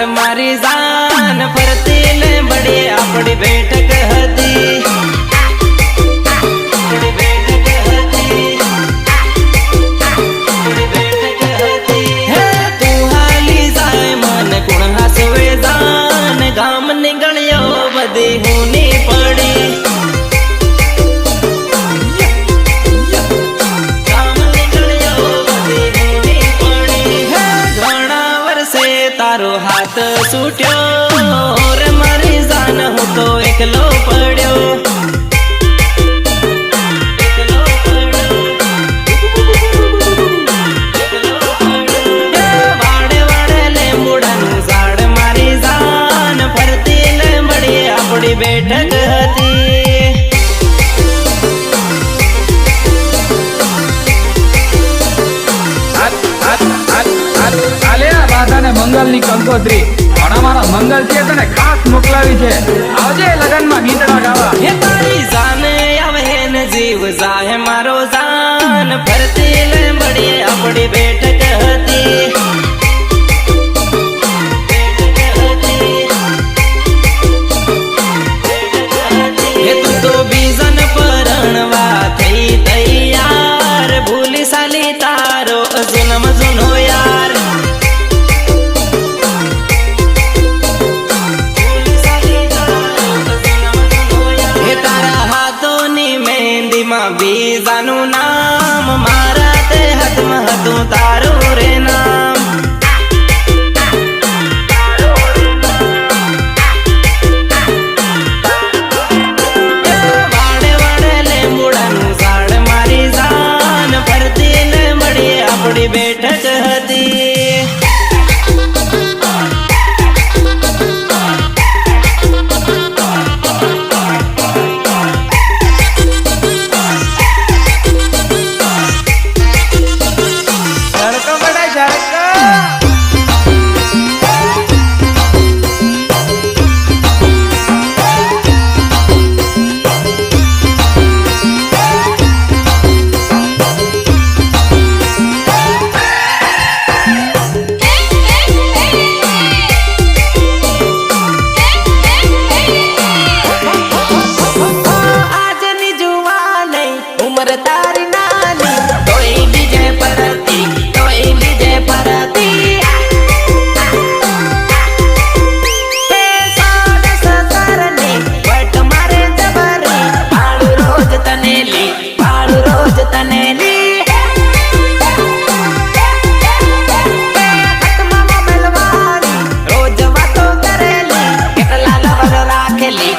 मारी जान फरती ले बड़ी अपनी बैठक हती तू हाली जाए मन कुण हसवे जान गाम निगणियो बदी होनी पड़ी तारो हाथ छूट्यो रे मारी जान हूँ तो एकलो पड्यो वाड़े वाड़े ले मुड़न झाड़ मारी जान फरती ले बड़ी अपनी बैठक हती मंगल नी कंकोत्री पण अमारा मंगल छे तने खास मोकलावी छे आवजे लगन में गीतड़ा गावा हे तारी जान आवे ने जीव जाए मारो जान फरती ले बड़ी अपनी बैठक हती हे तू तो बीजन परणवा थई तैयार भूली साली तारो जुनम जुनो यार बीजानु नाम मारा ते हाथ में हतू तारो रे नाम वाड़े वाड़े ले मुड़न झाड़ मारी जान फरती ले बड़ी अपनी बैठक हती रोज वातो करेली एकला लवर राखेली